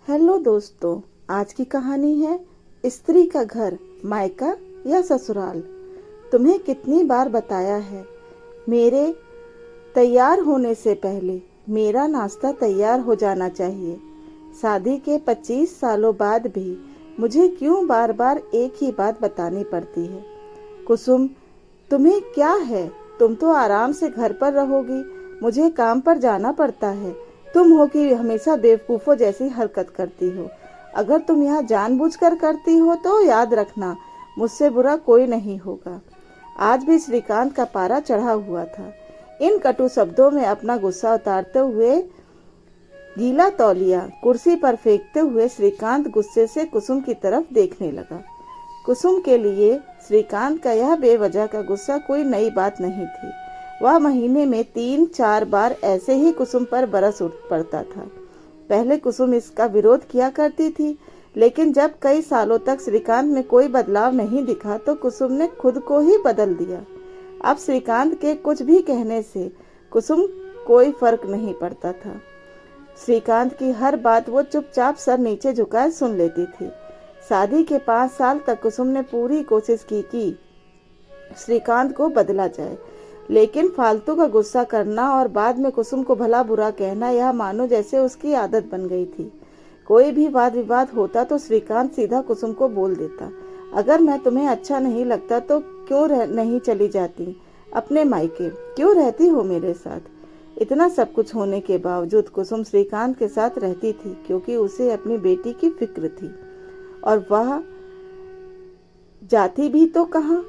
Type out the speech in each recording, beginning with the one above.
Hello दोस्तों, आज की कहानी है स्त्री का घर, मायका या ससुराल। तुम्हें कितनी बार बताया है, मेरे तैयार होने से पहले मेरा नाश्ता तैयार हो जाना चाहिए। शादी के 25 सालों बाद भी मुझे क्यों बार बार एक ही बात बतानी पड़ती है। कुसुम, तुम्हें क्या है? तुम तो आराम से घर पर रहोगी, मुझे काम पर जाना पड़ता है। तुम हो कि हमेशा बेवकूफ़ों जैसी हरकत करती हो। अगर तुम यहाँ जानबूझकर करती हो तो याद रखना, मुझसे बुरा कोई नहीं होगा। आज भी श्रीकांत का पारा चढ़ा हुआ था। इन कटु शब्दों में अपना गुस्सा उतारते हुए गीला तौलिया कुर्सी पर फेंकते हुए श्रीकांत गुस्से से कुसुम की तरफ देखने लगा। कुसुम के लिए श्रीकांत का यह बेवजह का गुस्सा कोई नई बात नहीं थी। वह महीने में 3-4 बार ऐसे ही कुसुम पर बरस उठ पड़ता था। पहले कुसुम इसका विरोध किया करती थी, लेकिन जब कई सालों तक श्रीकांत में कोई बदलाव नहीं दिखा तो कुसुम ने खुद को ही बदल दिया। अब श्रीकांत के कुछ भी कहने से कुसुम कोई फर्क नहीं पड़ता था। श्रीकांत की हर बात वो चुपचाप सर नीचे झुकाए सुन लेती थी। शादी के 5 साल तक कुसुम ने पूरी कोशिश की कि श्रीकांत को बदला जाए, लेकिन फालतू का गुस्सा करना और बाद में कुसुम को भला बुरा कहना, यह मानो जैसे उसकी आदत बन गई थी। कोई भी वाद विवाद होता तो श्रीकांत सीधा कुसुम को बोल देता, अगर मैं तुम्हें अच्छा नहीं लगता तो क्यों नहीं चली जाती अपने मायके, क्यों रहती हो मेरे साथ। इतना सब कुछ होने के बावजूद कुसुम श्रीकांत के साथ रहती थी, क्योंकि उसे अपनी बेटी की फिक्र थी। और वह जाती भी तो कहाँ।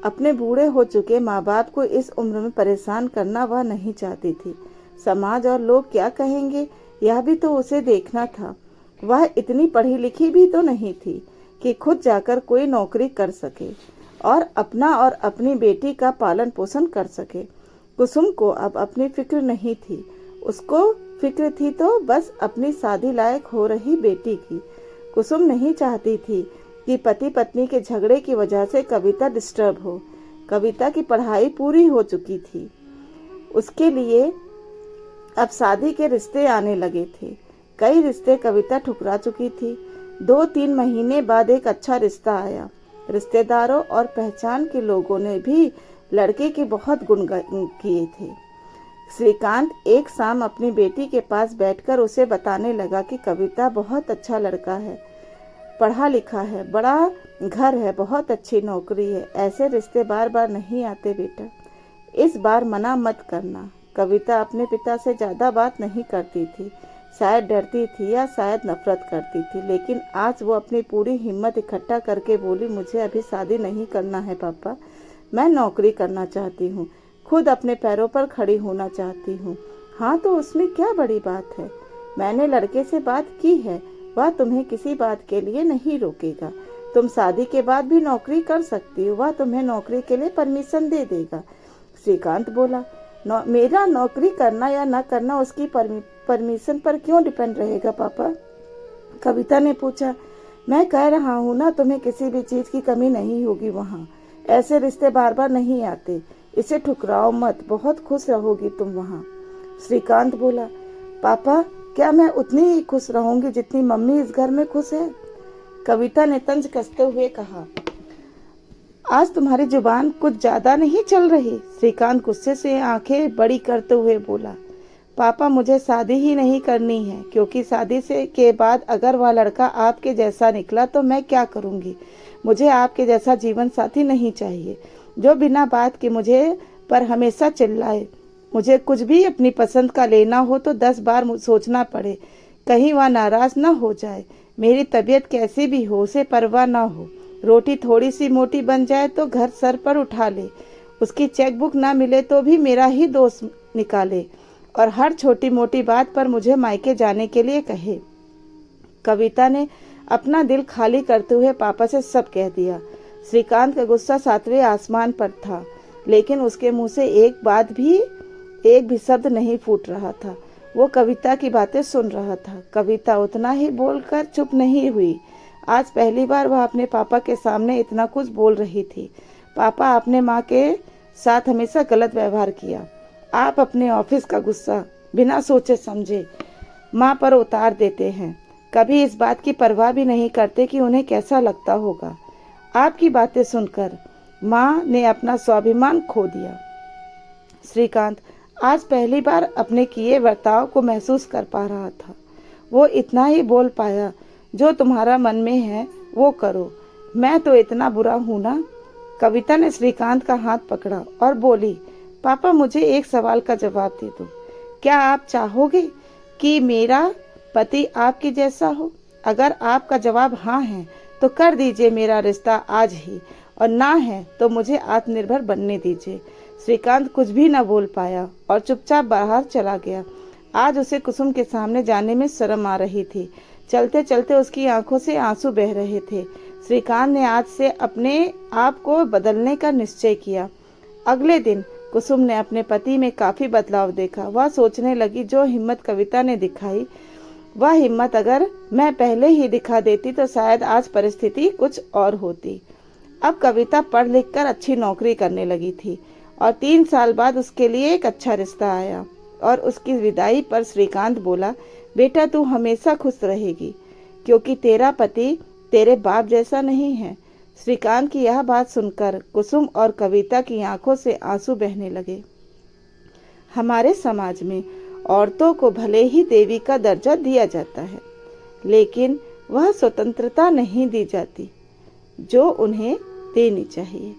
अपने बूढ़े हो चुके माँ बाप को इस उम्र में परेशान करना वह नहीं चाहती थी। समाज और लोग क्या कहेंगे, यह भी तो उसे देखना था। वह इतनी पढ़ी लिखी भी तो नहीं थी कि खुद जाकर कोई नौकरी कर सके और अपना और अपनी बेटी का पालन पोषण कर सके। कुसुम को अब अपनी फिक्र नहीं थी। उसको फिक्र थी तो बस अपनी शादी लायक हो रही बेटी की। कुसुम नहीं चाहती थी कि पति पत्नी के झगड़े की वजह से कविता डिस्टर्ब हो। कविता की पढ़ाई पूरी हो चुकी थी, उसके लिए अब शादी के रिश्ते आने लगे थे। कई रिश्ते कविता ठुकरा चुकी थी। 2-3 महीने बाद एक अच्छा रिश्ता आया। रिश्तेदारों और पहचान के लोगों ने भी लड़के के बहुत गुणगान किए थे। श्रीकांत एक शाम अपनी बेटी के पास बैठकर उसे बताने लगा कि कविता बहुत अच्छा लड़का है, पढ़ा लिखा है, बड़ा घर है, बहुत अच्छी नौकरी है। ऐसे रिश्ते बार बार नहीं आते बेटा, इस बार मना मत करना। कविता अपने पिता से ज़्यादा बात नहीं करती थी, शायद डरती थी या शायद नफरत करती थी, लेकिन आज वो अपनी पूरी हिम्मत इकट्ठा करके बोली, मुझे अभी शादी नहीं करना है पापा, मैं नौकरी करना चाहती हूँ, खुद अपने पैरों पर खड़ी होना चाहती हूँ। हाँ तो उसमें क्या बड़ी बात है, मैंने लड़के से बात की है, वह तुम्हें किसी बात के लिए नहीं रोकेगा। तुम शादी के बाद भी नौकरी कर सकती हो, वह तुम्हें नौकरी के लिए परमिशन दे देगा। श्रीकांत बोला, मेरा नौकरी करना या न करना उसकी परमिशन पर क्यों डिपेंड रहेगा पापा। कविता ने पूछा, मैं कह रहा हूँ ना, तुम्हें किसी भी चीज की कमी नहीं होगी वहाँ। ऐसे रिश्ते बार बार नहीं आते, इसे ठुकराओ मत, बहुत खुश रहोगी तुम वहाँ। श्रीकांत बोला, पापा क्या मैं उतनी ही खुश रहूंगी जितनी मम्मी इस घर में खुश है। कविता ने तंज कसते हुए कहा, आज तुम्हारी जुबान कुछ ज्यादा नहीं चल रही। श्रीकांत गुस्से से आंखें बड़ी करते हुए बोला, पापा मुझे शादी ही नहीं करनी है, क्योंकि शादी से के बाद अगर वह लड़का आपके जैसा निकला तो मैं क्या करूंगी। मुझे आपके जैसा जीवन साथी नहीं चाहिए, जो बिना बात के मुझे पर हमेशा चिल्लाए। मुझे कुछ भी अपनी पसंद का लेना हो तो 10 बार सोचना पड़े, कहीं वह नाराज न हो जाए। मेरी तबीयत कैसी भी हो उसे परवाह न हो। रोटी थोड़ी सी मोटी बन जाए तो घर सर पर उठा ले, उसकी चेकबुक ना मिले तो भी मेरा ही दोष निकाले, और हर छोटी मोटी बात पर मुझे मायके जाने के लिए कहे। कविता ने अपना दिल खाली करते हुए पापा से सब कह दिया। श्रीकांत का गुस्सा 7वें आसमान पर था, लेकिन उसके मुंह से एक भी शब्द नहीं फूट रहा था। वो कविता की बातें सुन रहा था। कविता उतना ही बोलकर चुप नहीं हुई। आज पहली बार वह अपने पापा के सामने इतना कुछ बोल रही थी। पापा, आपने माँ के साथ हमेशा गलत व्यवहार किया। आप अपने ऑफिस का गुस्सा बिना सोचे समझे माँ पर उतार देते हैं। कभी इस बात की परवाह भी नहीं करते कि उन्हें कैसा लगता होगा। आपकी बातें सुनकर माँ ने अपना स्वाभिमान खो दिया। श्रीकांत आज पहली बार अपने किए बर्ताव को महसूस कर पा रहा था। वो इतना ही बोल पाया, जो तुम्हारा मन में है वो करो, मैं तो इतना बुरा हूं ना। कविता ने श्रीकांत का हाथ पकड़ा और बोली, पापा मुझे एक सवाल का जवाब दे दो। क्या आप चाहोगे कि मेरा पति आपके जैसा हो? अगर आपका जवाब हाँ है तो कर दीजिए मेरा रिश्ता आज ही, और ना है तो मुझे आत्मनिर्भर बनने दीजिए। श्रीकांत कुछ भी न बोल पाया और चुपचाप बाहर चला गया। आज उसे कुसुम के सामने जाने में शर्म आ रही थी। चलते चलते उसकी आंखों से आंसू बह रहे थे। श्रीकांत ने आज से अपने आप को बदलने का निश्चय किया। अगले दिन कुसुम ने अपने पति में काफी बदलाव देखा। वह सोचने लगी, जो हिम्मत कविता ने दिखाई, वह हिम्मत अगर मैं पहले ही दिखा देती तो शायद आज परिस्थिति कुछ और होती। अब कविता पढ़ लिख कर अच्छी नौकरी करने लगी थी और 3 साल बाद उसके लिए एक अच्छा रिश्ता आया। और उसकी विदाई पर श्रीकांत बोला, बेटा तू हमेशा खुश रहेगी, क्योंकि तेरा पति तेरे बाप जैसा नहीं है। श्रीकांत की यह बात सुनकर कुसुम और कविता की आंखों से आंसू बहने लगे। हमारे समाज में औरतों को भले ही देवी का दर्जा दिया जाता है, लेकिन वह स्वतंत्रता नहीं दी जाती जो उन्हें देनी चाहिए।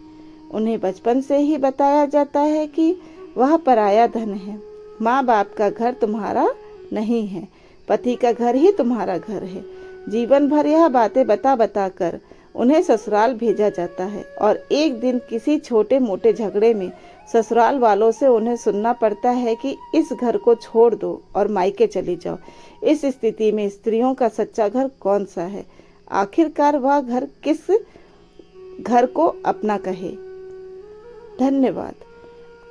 उन्हें बचपन से ही बताया जाता है कि वह पराया धन है। माँ बाप का घर तुम्हारा नहीं है, पति का घर ही तुम्हारा घर है। जीवन भर यह बातें बता बता कर उन्हें ससुराल भेजा जाता है, और एक दिन किसी छोटे मोटे झगड़े में ससुराल वालों से उन्हें सुनना पड़ता है कि इस घर को छोड़ दो और मायके चली जाओ। इस स्थिति में स्त्रियों का सच्चा घर कौन सा है? आखिरकार वह घर किस घर को अपना कहे? धन्यवाद।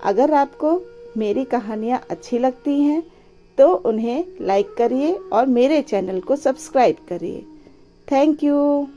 अगर आपको मेरी कहानियाँ अच्छी लगती हैं तो उन्हें लाइक करिए और मेरे चैनल को सब्सक्राइब करिए। Thank you.